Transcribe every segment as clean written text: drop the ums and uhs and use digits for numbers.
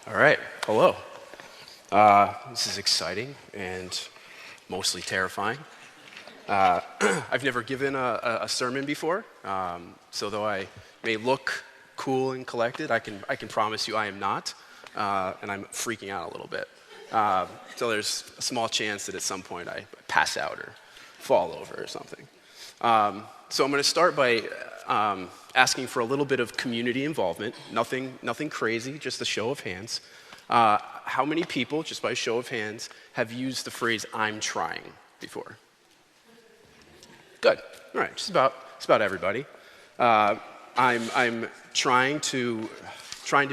All right, hello. This is exciting and mostly terrifying. I've never given a sermon before, so though I may look cool and collected, I can promise you I am not, and I'm freaking out a little bit. So there's a small chance that at some point I pass out or fall over or something. So I'm going to start by asking for a little bit of community involvement. Nothing crazy, just a show of hands. How many people, just by show of hands, have used the phrase "I'm trying" before? Good. All right, just about everybody. I'm trying to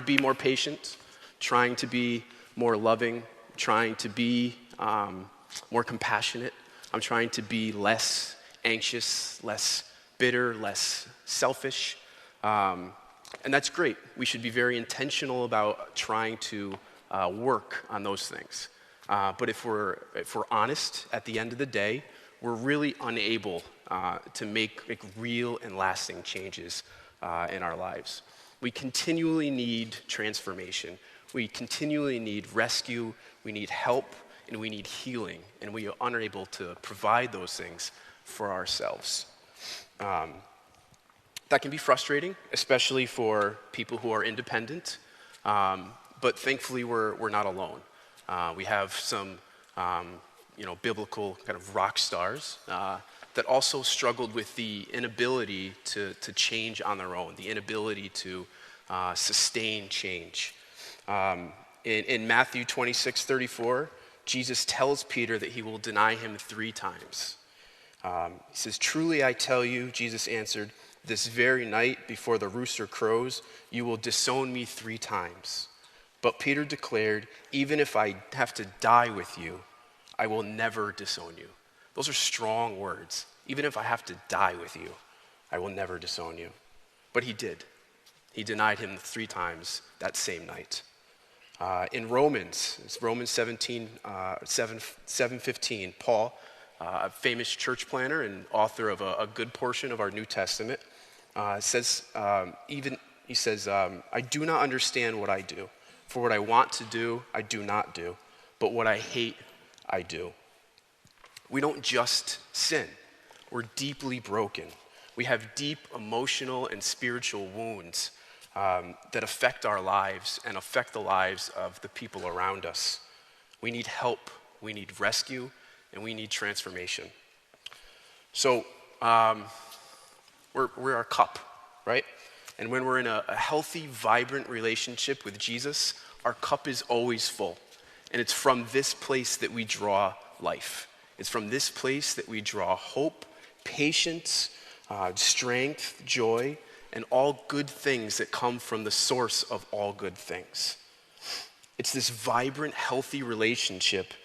be more patient, trying to be more loving, trying to be more compassionate. I'm trying to be less anxious, less bitter, less selfish. And that's great. We should be very intentional about trying to work on those things. But if we're honest, at the end of the day, we're really unable to make real and lasting changes in our lives. We continually need transformation. We continually need rescue. We need help, and we need healing. And we are unable to provide those things for ourselves. That can be frustrating, especially for people who are independent. But thankfully, we're not alone. We have some, biblical kind of rock stars that also struggled with the inability to change on their own, the inability to sustain change. In Matthew 26:34, Jesus tells Peter that he will deny him 3 times. He says, "Truly I tell you," Jesus answered, "this very night before the rooster crows, you will disown me 3 times. But Peter declared, "Even if I have to die with you, I will never disown you." Those are strong words. Even if I have to die with you, I will never disown you. But he did. He denied him 3 times that same night. In Romans, it's Romans 7:15, Paul, a famous church planner and author of a good portion of our New Testament, says, "I do not understand what I do. For what I want to do, I do not do. But what I hate, I do." We don't just sin. We're deeply broken. We have deep emotional and spiritual wounds that affect our lives and affect the lives of the people around us. We need help. We need rescue. And we need transformation. So we're our cup, right? And when we're in a healthy, vibrant relationship with Jesus, our cup is always full. And it's from this place that we draw life. It's from this place that we draw hope, patience, strength, joy, and all good things that come from the source of all good things. It's this vibrant, healthy relationship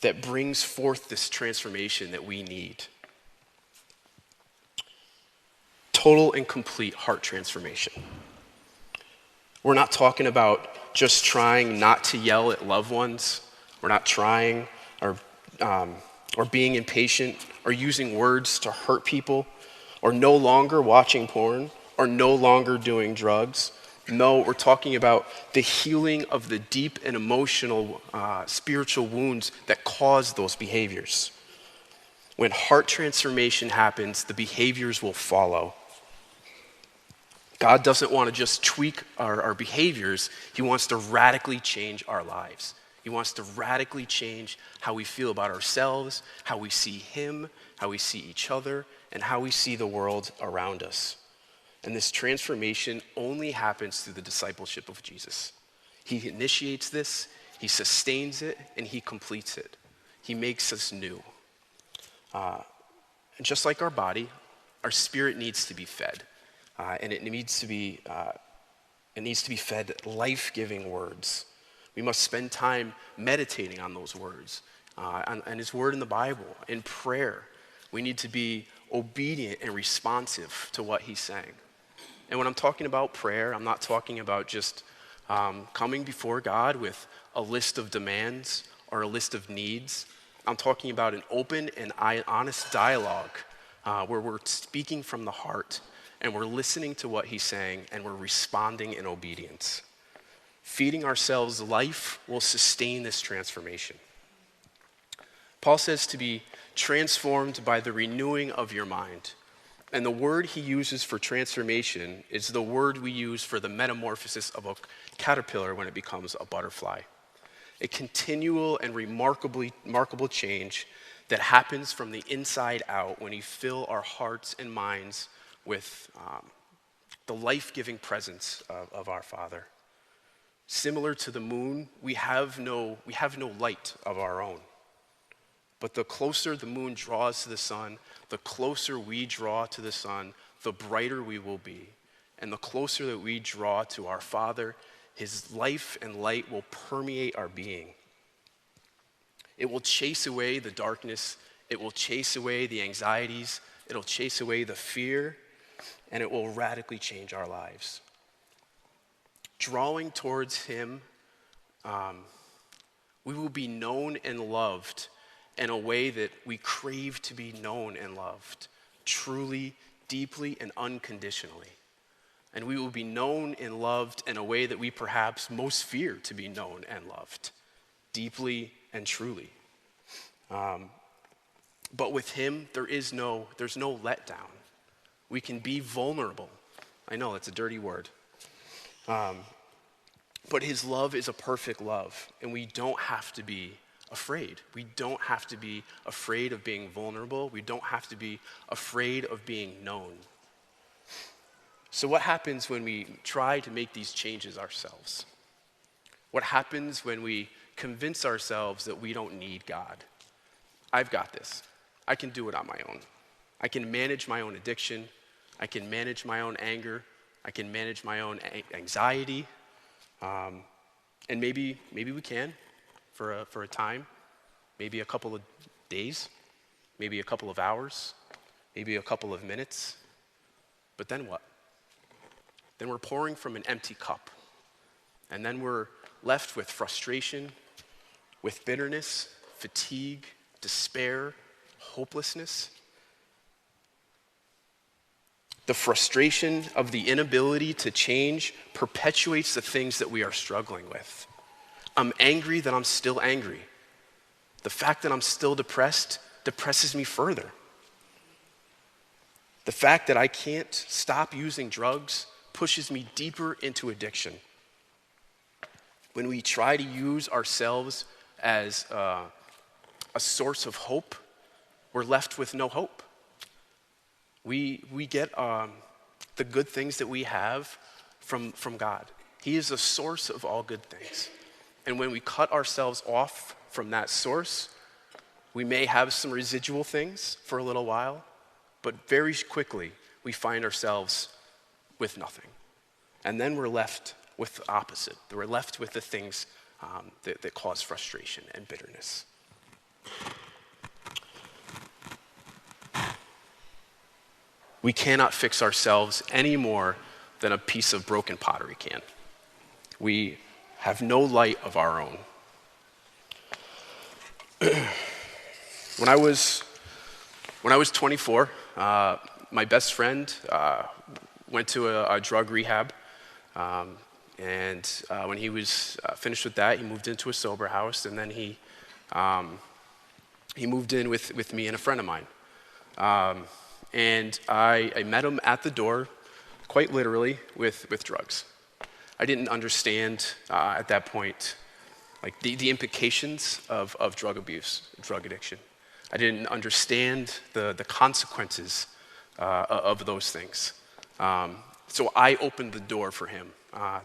that brings forth this transformation that we need. Total and complete heart transformation. We're not talking about just trying not to yell at loved ones. We're not trying or being impatient or using words to hurt people or no longer watching porn or no longer doing drugs. No, we're talking about the healing of the deep and emotional, spiritual wounds that cause those behaviors. When heart transformation happens, the behaviors will follow. God doesn't want to just tweak our behaviors. He wants to radically change our lives. He wants to radically change how we feel about ourselves, how we see Him, how we see each other, and how we see the world around us. And this transformation only happens through the discipleship of Jesus. He initiates this, He sustains it, and He completes it. He makes us new. And just like our body, our spirit needs to be fed. And it needs to be fed life-giving words. We must spend time meditating on those words, on His word in the Bible, in prayer. We need to be obedient and responsive to what He's saying. And when I'm talking about prayer, I'm not talking about just coming before God with a list of demands or a list of needs. I'm talking about an open and honest dialogue where we're speaking from the heart and we're listening to what He's saying and we're responding in obedience. Feeding ourselves life will sustain this transformation. Paul says to be transformed by the renewing of your mind. And the word he uses for transformation is the word we use for the metamorphosis of a caterpillar when it becomes a butterfly. A continual and remarkable change that happens from the inside out when we fill our hearts and minds with the life-giving presence of our Father. Similar to the moon, we have no light of our own. But the closer the moon draws to the sun, the closer we draw to the sun, the brighter we will be. And the closer that we draw to our Father, his life and light will permeate our being. It will chase away the darkness. It will chase away the anxieties. It'll chase away the fear, and it will radically change our lives. Drawing towards him, we will be known and loved in a way that we crave to be known and loved, truly, deeply, and unconditionally. And we will be known and loved in a way that we perhaps most fear to be known and loved, deeply and truly. But with him, there's no letdown. We can be vulnerable. I know, that's a dirty word. But his love is a perfect love, and we don't have to be afraid. We don't have to be afraid of being vulnerable. We don't have to be afraid of being known. So what happens when we try to make these changes ourselves? What happens when we convince ourselves that we don't need God? I've got this. I can do it on my own. I can manage my own addiction. I can manage my own anger. I can manage my own anxiety. And maybe we can for a time, maybe a couple of days, maybe a couple of hours, maybe a couple of minutes. But then what? Then we're pouring from an empty cup. And then we're left with frustration, with bitterness, fatigue, despair, hopelessness. The frustration of the inability to change perpetuates the things that we are struggling with. I'm angry that I'm still angry. The fact that I'm still depressed depresses me further. The fact that I can't stop using drugs pushes me deeper into addiction. When we try to use ourselves as a source of hope, we're left with no hope. We get the good things that we have from God. He is the source of all good things. And when we cut ourselves off from that source, we may have some residual things for a little while, but very quickly we find ourselves with nothing. And then we're left with the opposite. We're left with the things that cause frustration and bitterness. We cannot fix ourselves any more than a piece of broken pottery can. We have no light of our own. When I was 24, my best friend went to a drug rehab, and when he was finished with that, he moved into a sober house, and then he moved in with me and a friend of mine. And I met him at the door, quite literally, with drugs. I didn't understand at that point like the implications of drug abuse, drug addiction. I didn't understand the consequences of those things. So I opened the door for him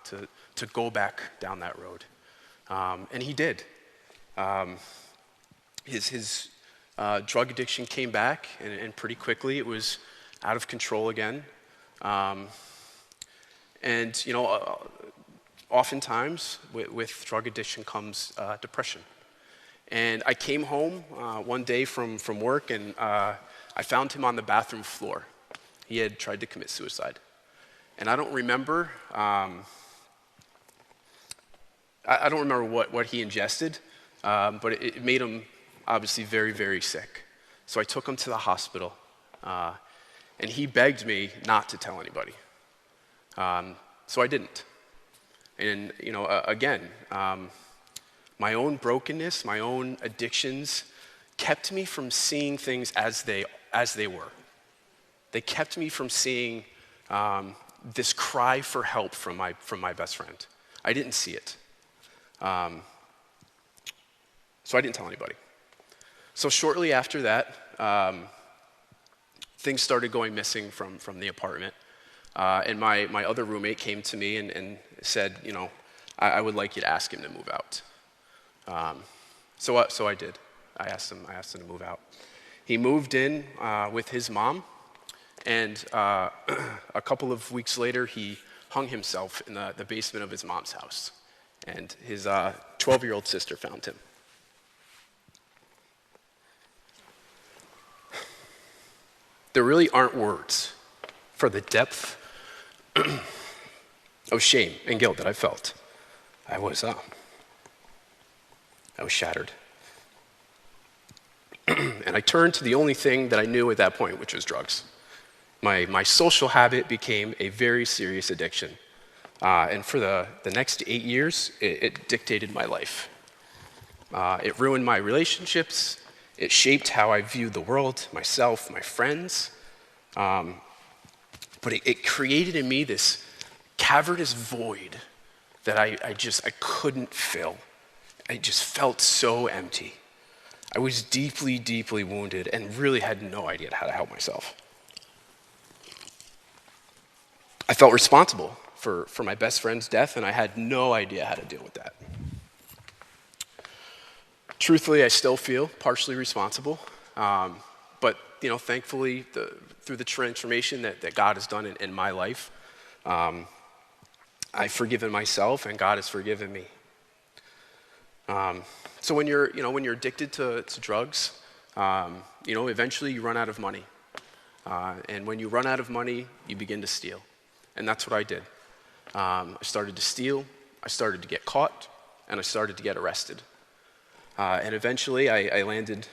to go back down that road. And he did. His drug addiction came back, and pretty quickly it was out of control again. And, you know, oftentimes with drug addiction comes depression. And I came home one day from work, and I found him on the bathroom floor. He had tried to commit suicide. And I don't remember, I don't remember what he ingested, but it made him obviously very, very sick. So I took him to the hospital, and he begged me not to tell anybody. So I didn't. And, again, my own brokenness, my own addictions kept me from seeing things as they were. They kept me from seeing this cry for help from my best friend. I didn't see it. So I didn't tell anybody. So shortly after that, things started going missing from the apartment. And my other roommate came to me and said, I would like you to ask him to move out. So I did. I asked him to move out. He moved in with his mom, and a couple of weeks later, he hung himself in the basement of his mom's house. And his 12-year-old sister found him. There really aren't words for the depth of shame and guilt that I felt. I was shattered. And I turned to the only thing that I knew at that point, which was drugs. My social habit became a very serious addiction. And for the next 8 years, it dictated my life. It ruined my relationships. It shaped how I viewed the world, myself, my friends. But it created in me this cavernous void that I couldn't fill. I just felt so empty. I was deeply, deeply wounded and really had no idea how to help myself. I felt responsible for my best friend's death, and I had no idea how to deal with that. Truthfully, I still feel partially responsible, but thankfully, through the transformation that God has done in my life, I've forgiven myself, and God has forgiven me. So when you're addicted to drugs, eventually you run out of money, and when you run out of money, you begin to steal, and that's what I did. I started to steal, I started to get caught, and I started to get arrested. And eventually I landed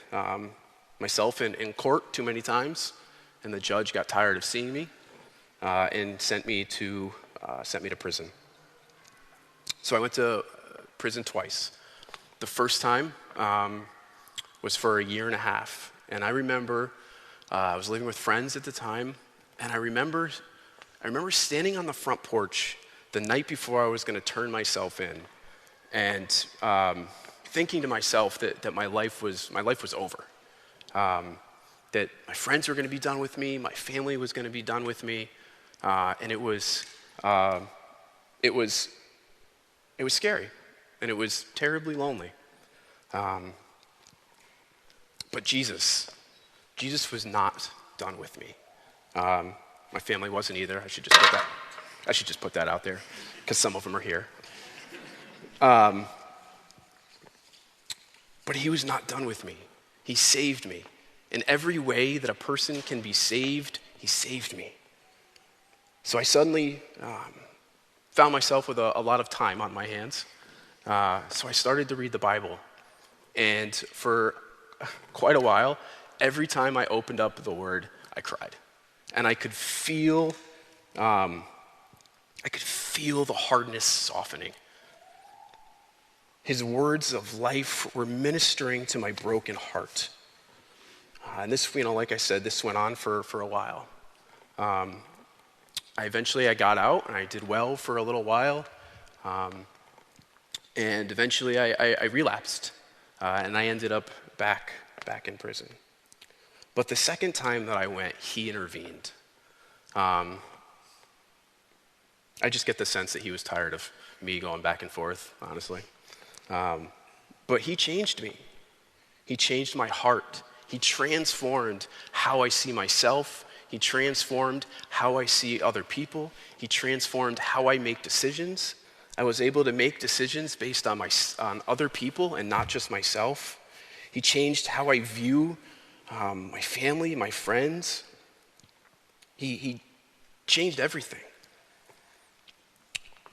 myself in court too many times, and the judge got tired of seeing me and sent me to prison. So I went to prison twice. The first time was for a year and a half, and I remember I was living with friends at the time, and I remember standing on the front porch the night before I was going to turn myself in, and thinking to myself that my life was over, that my friends were going to be done with me, my family was going to be done with me, and it was scary, and it was terribly lonely. But Jesus was not done with me. My family wasn't either. I should just put that out there, because some of them are here. But he was not done with me. He saved me. In every way that a person can be saved, he saved me. So I suddenly found myself with a lot of time on my hands. So I started to read the Bible. And for quite a while, every time I opened up the Word, I cried. And I could feel the hardness softening. His words of life were ministering to my broken heart. And this, like I said, this went on for a while. I eventually got out, and I did well for a little while. And eventually I relapsed, and I ended up back in prison. But the second time that I went, he intervened. I just get the sense that he was tired of me going back and forth, honestly. But he changed me. He changed my heart. He transformed how I see myself. He transformed how I see other people. He transformed how I make decisions. I was able to make decisions based on other people and not just myself. He changed how I view my family, my friends. He changed everything.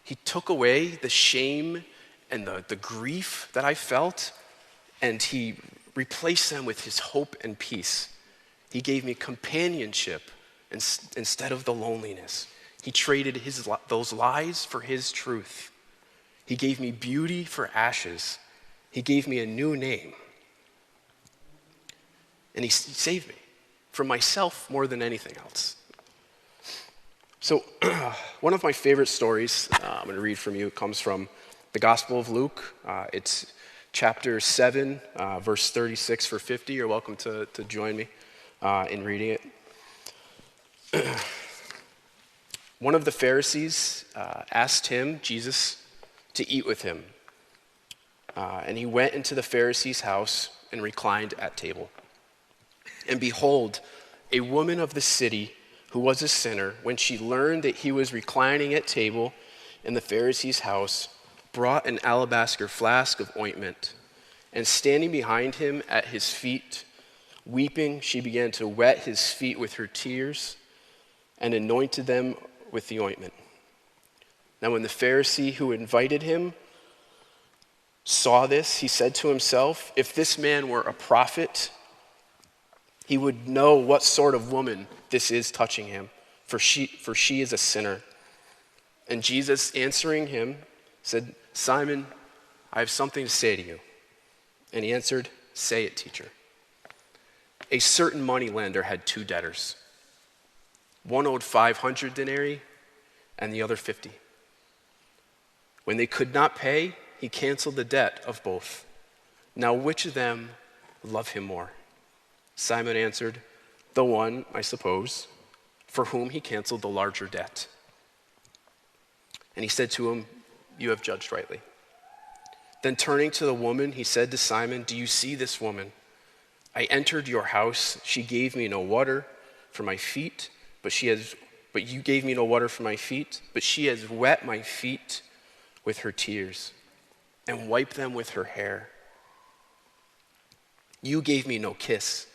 He took away the shame and the grief that I felt, and he replaced them with his hope and peace. He gave me companionship instead of the loneliness. He traded those lies for his truth. He gave me beauty for ashes. He gave me a new name. And he saved me from myself more than anything else. So one of my favorite stories I'm going to read from you comes from the Gospel of Luke. It's chapter 7, verse 36 for 50. You're welcome to join me in reading it. One of the Pharisees asked him, Jesus, to eat with him. And he went into the Pharisee's house and reclined at table. And behold, a woman of the city who was a sinner, when she learned that he was reclining at table in the Pharisee's house, brought an alabaster flask of ointment, and standing behind him at his feet, weeping, she began to wet his feet with her tears and anointed them with the ointment. Now when the Pharisee who invited him saw this, he said to himself, if this man were a prophet, he would know what sort of woman this is touching him, for she is a sinner. And Jesus, answering him, said, Simon, I have something to say to you. And he answered, say it, teacher. A certain moneylender had 2 debtors. One owed 500 denarii and the other 50. When they could not pay, he canceled the debt of both. Now which of them loved him more? Simon answered, the one, I suppose, for whom he canceled the larger debt. And he said to him, you have judged rightly. Then turning to the woman, he said to Simon, do you see this woman? I entered your house. She gave me no water for my feet, but you gave me no water for my feet, but she has wet my feet with her tears and wiped them with her hair. You gave me no kiss,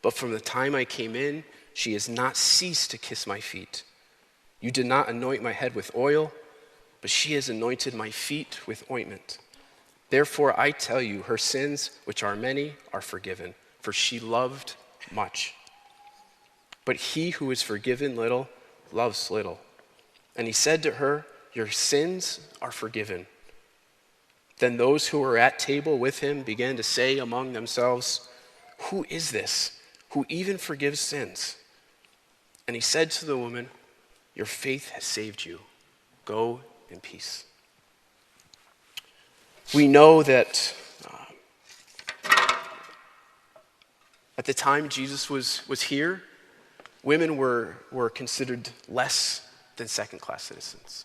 but from the time I came in, she has not ceased to kiss my feet. You did not anoint my head with oil, but she has anointed my feet with ointment. Therefore I tell you, her sins, which are many, are forgiven, for she loved much. But he who is forgiven little loves little. And he said to her, your sins are forgiven. Then those who were at table with him began to say among themselves, who is this who even forgives sins? And he said to the woman, your faith has saved you. Go in peace. We know that at the time Jesus was here, women were considered less than second-class citizens.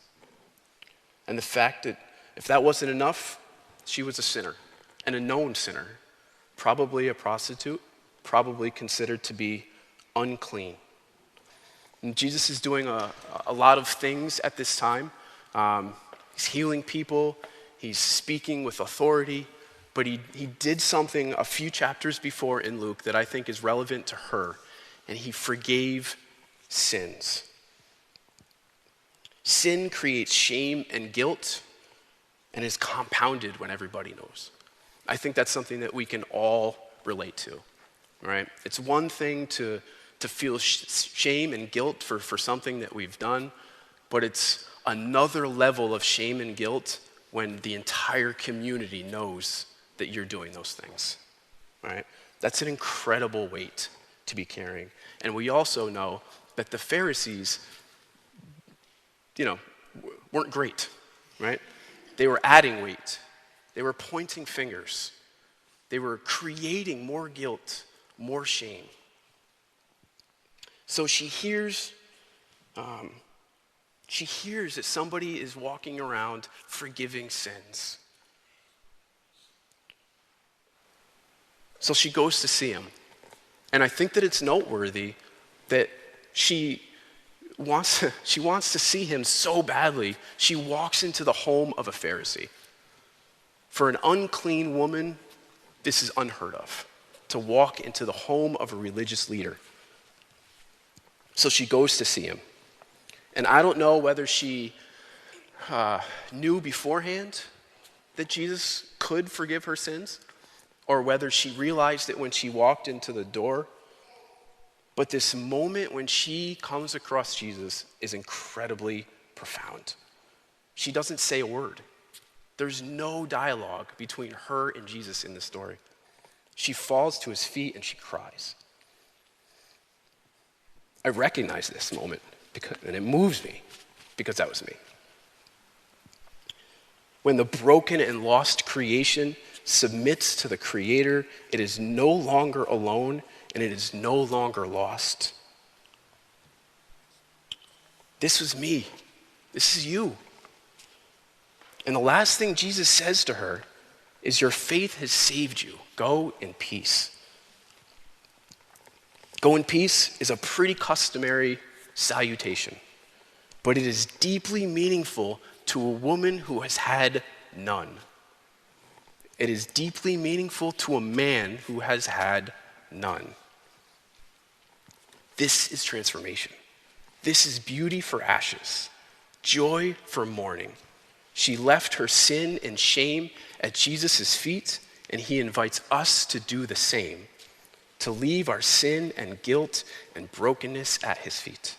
And the fact that if that wasn't enough, she was a sinner, and a known sinner, probably a prostitute, probably considered to be unclean. And Jesus is doing a lot of things at this time. He's healing people, he's speaking with authority, but he did something a few chapters before in Luke that I think is relevant to her, and he forgave sins. Sin creates shame and guilt and is compounded when everybody knows. I think that's something that we can all relate to, right? It's one thing to feel shame and guilt for something that we've done, but it's another level of shame and guilt when the entire community knows that you're doing those things, right? That's an incredible weight to be carrying. And we also know that the Pharisees, weren't great, right? They were adding weight. They were pointing fingers. They were creating more guilt, more shame. So she hears that somebody is walking around forgiving sins. So she goes to see him. And I think that it's noteworthy that she wants to see him so badly, she walks into the home of a Pharisee. For an unclean woman, this is unheard of, to walk into the home of a religious leader. So she goes to see him. And I don't know whether she knew beforehand that Jesus could forgive her sins, or whether she realized it when she walked into the door. But this moment when she comes across Jesus is incredibly profound. She doesn't say a word. There's no dialogue between her and Jesus in this story. She falls to his feet and she cries. I recognize this moment and it moves me because that was me. When the broken and lost creation submits to the Creator, it is no longer alone and it is no longer lost. This was me. This is you. And the last thing Jesus says to her is, your faith has saved you. Go in peace. Go in peace is a pretty customary salutation, but it is deeply meaningful to a woman who has had none. It is deeply meaningful to a man who has had none. This is transformation. This is beauty for ashes, joy for mourning. She left her sin and shame at Jesus' feet, and he invites us to do the same, to leave our sin and guilt and brokenness at his feet.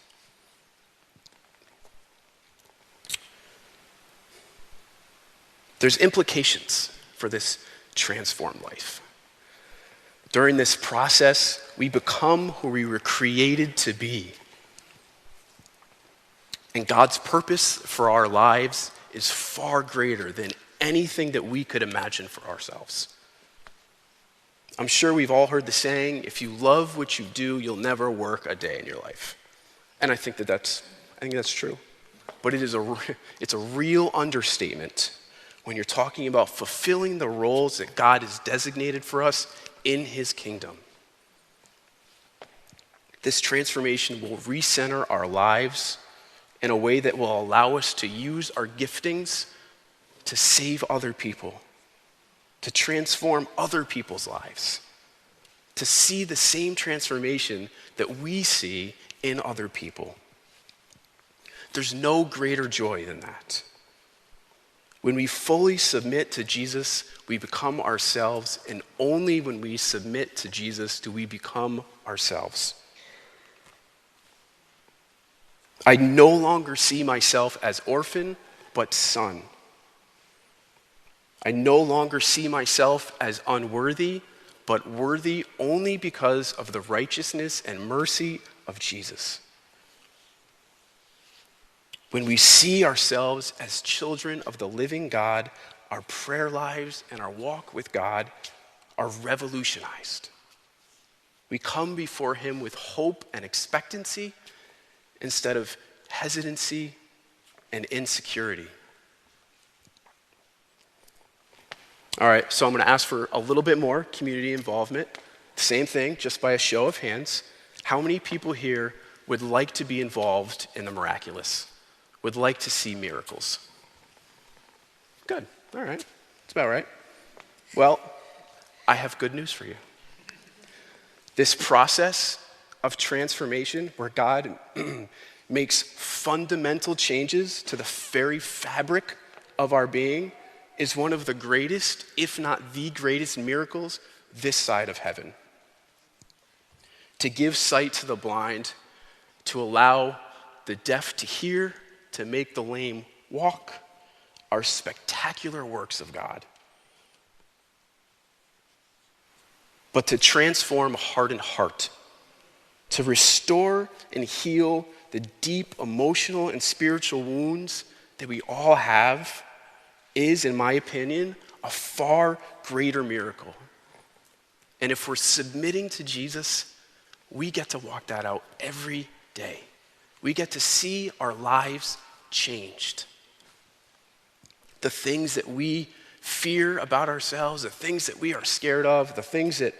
There's implications for this transformed life. During this process, we become who we were created to be. And God's purpose for our lives is far greater than anything that we could imagine for ourselves. I'm sure we've all heard the saying, if you love what you do, you'll never work a day in your life. And I think that's true. But it's a real understatement when you're talking about fulfilling the roles that God has designated for us in his kingdom. This transformation will recenter our lives in a way that will allow us to use our giftings to save other people, to transform other people's lives, to see the same transformation that we see in other people. There's no greater joy than that. When we fully submit to Jesus, we become ourselves, and only when we submit to Jesus do we become ourselves. I no longer see myself as orphan, but son. I no longer see myself as unworthy, but worthy only because of the righteousness and mercy of Jesus. When we see ourselves as children of the living God, our prayer lives and our walk with God are revolutionized. We come before him with hope and expectancy instead of hesitancy and insecurity. All right, so I'm going to ask for a little bit more community involvement. Same thing, just by a show of hands. How many people here would like to be involved in the miraculous? Would like to see miracles? Good, all right, that's about right. Well, I have good news for you. This process of transformation where God makes fundamental changes to the very fabric of our being is one of the greatest, if not the greatest miracles this side of heaven. To give sight to the blind, to allow the deaf to hear, to make the lame walk, are spectacular works of God. But to transform a hardened heart, to restore and heal the deep emotional and spiritual wounds that we all have, is, in my opinion, a far greater miracle. And if we're submitting to Jesus, we get to walk that out every day. We get to see our lives changed. The things that we fear about ourselves, the things that we are scared of, the things that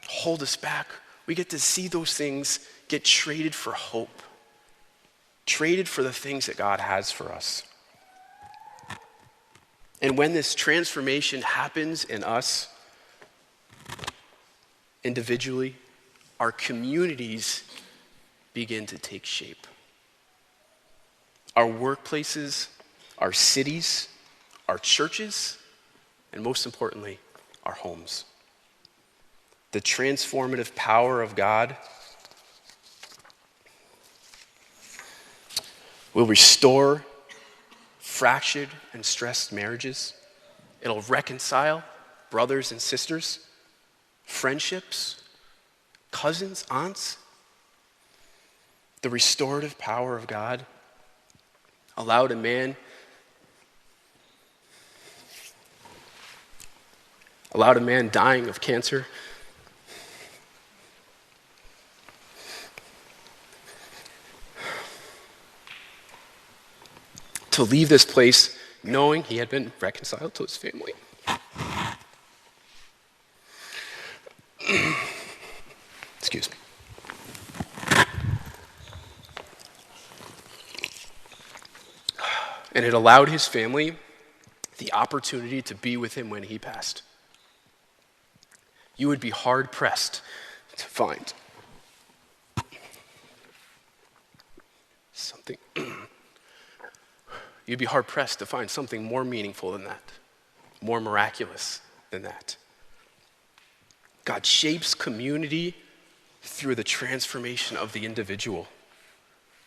hold us back, we get to see those things get traded for hope, traded for the things that God has for us. And when this transformation happens in us individually, our communities begin to take shape. Our workplaces, our cities, our churches, and most importantly, our homes. The transformative power of God will restore fractured and stressed marriages. It'll reconcile brothers and sisters, friendships, cousins, aunts. The restorative power of God allowed a man dying of cancer to leave this place knowing he had been reconciled to his family. Excuse me. And it allowed his family the opportunity to be with him when he passed. You would be hard-pressed to find something. You'd be hard-pressed to find something more meaningful than that, more miraculous than that. God shapes community through the transformation of the individual.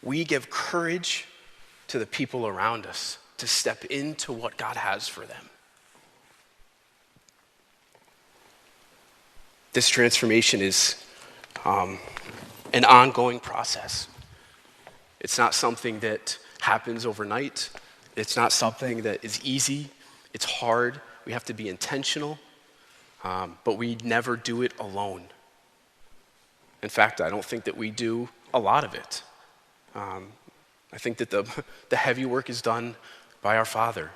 We give courage to the people around us to step into what God has for them. This transformation is an ongoing process. It's not something that happens overnight. It's not something that is easy. It's hard. We have to be intentional, but we never do it alone. In fact, I don't think that we do a lot of it. I think that the heavy work is done by our Father.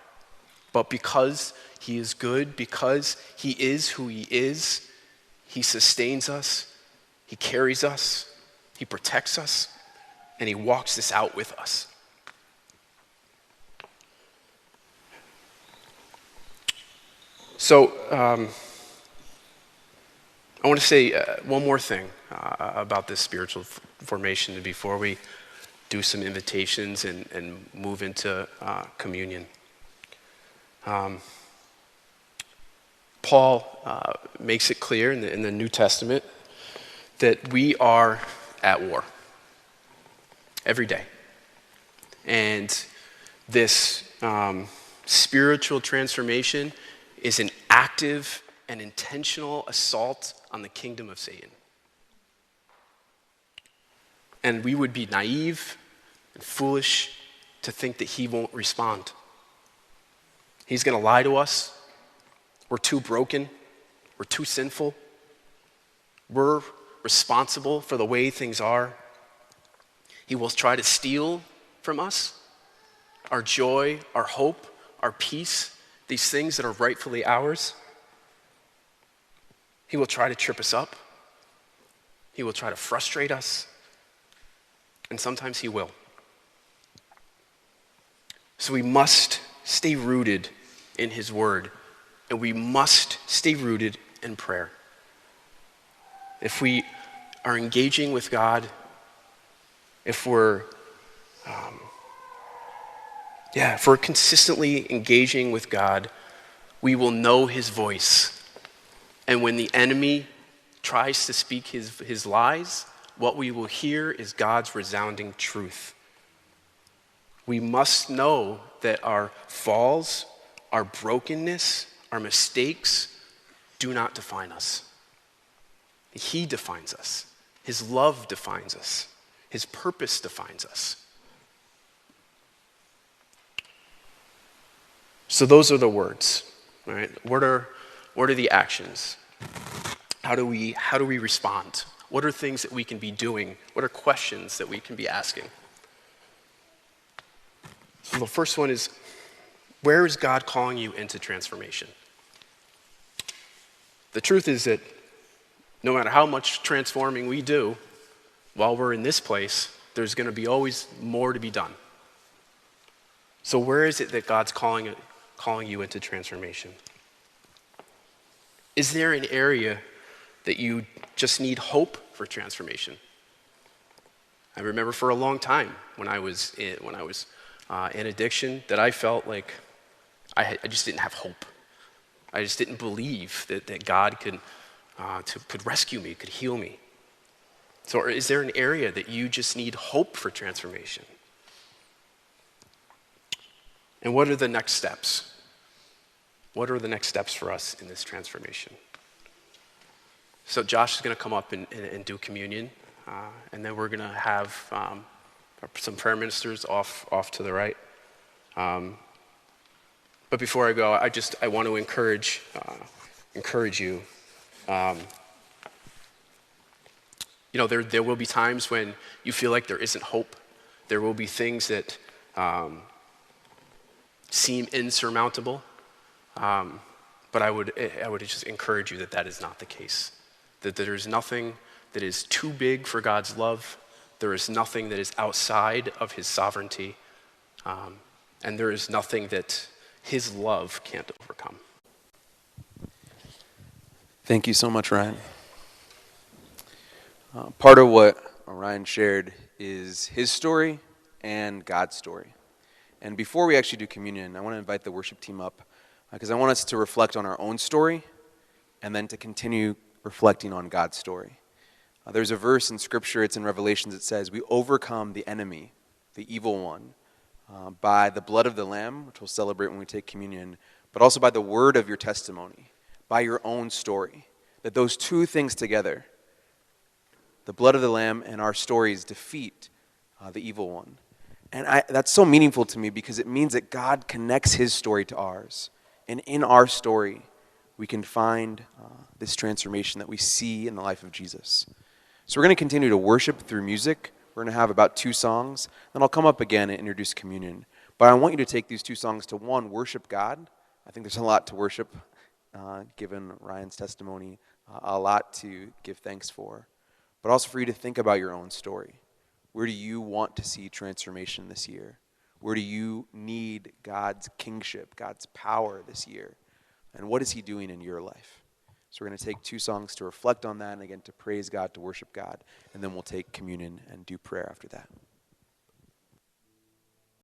But because he is good, because he is who he is, he sustains us, he carries us, he protects us, and he walks this out with us. So, I want to say one more thing about this spiritual formation before we do some invitations and move into communion. Paul makes it clear in the New Testament that we are at war every day. And this spiritual transformation is an active and intentional assault on the kingdom of Satan. And we would be naive and foolish to think that he won't respond. He's going to lie to us. We're too broken. We're too sinful. We're responsible for the way things are. He will try to steal from us our joy, our hope, our peace, these things that are rightfully ours. He will try to trip us up. He will try to frustrate us. And sometimes he will. So we must stay rooted in his word. And we must stay rooted in prayer. If we are engaging with God, if we're consistently engaging with God, we will know his voice. And when the enemy tries to speak his lies, what we will hear is God's resounding truth. We must know that our falls, our brokenness, our mistakes do not define us. He defines us. His love defines us. His purpose defines us. So those are the words, all right? What are the actions? How do we respond? What are things that we can be doing? What are questions that we can be asking? So the first one is, where is God calling you into transformation? The truth is that no matter how much transforming we do while we're in this place, there's going to be always more to be done. So where is it that God's calling you into transformation? Is there an area that you just need hope for transformation? I remember for a long time when I was in addiction that I felt like I just didn't have hope. I just didn't believe that God could rescue me, could heal me. So is there an area that you just need hope for transformation? And what are the next steps? What are the next steps for us in this transformation? So Josh is going to come up and do communion, and then we're going to have some prayer ministers off to the right. But before I go, I want to encourage you. There will be times when you feel like there isn't hope. There will be things that seem insurmountable. But I would just encourage you that is not the case. That there is nothing that is too big for God's love. There is nothing that is outside of his sovereignty. And there is nothing that his love can't overcome. Thank you so much, Ryan. Part of what Ryan shared is his story and God's story. And before we actually do communion, I want to invite the worship team up because I want us to reflect on our own story and then to continue reflecting on God's story. There's a verse in Scripture, it's in Revelations, it says, we overcome the enemy, the evil one, by the blood of the Lamb, which we'll celebrate when we take communion, but also by the word of your testimony, by your own story. That those two things together, the blood of the Lamb and our stories, defeat the evil one. And that's so meaningful to me because it means that God connects his story to ours. And in our story, we can find this transformation that we see in the life of Jesus. So we're going to continue to worship through music. We're going to have about 2 songs. Then I'll come up again and introduce communion. But I want you to take these 2 songs to, one, worship God. I think there's a lot to worship, given Ryan's testimony, a lot to give thanks for. But also for you to think about your own story. Where do you want to see transformation this year? Where do you need God's kingship, God's power this year? And what is he doing in your life? So we're going to take 2 songs to reflect on that and again to praise God, to worship God. And then we'll take communion and do prayer after that.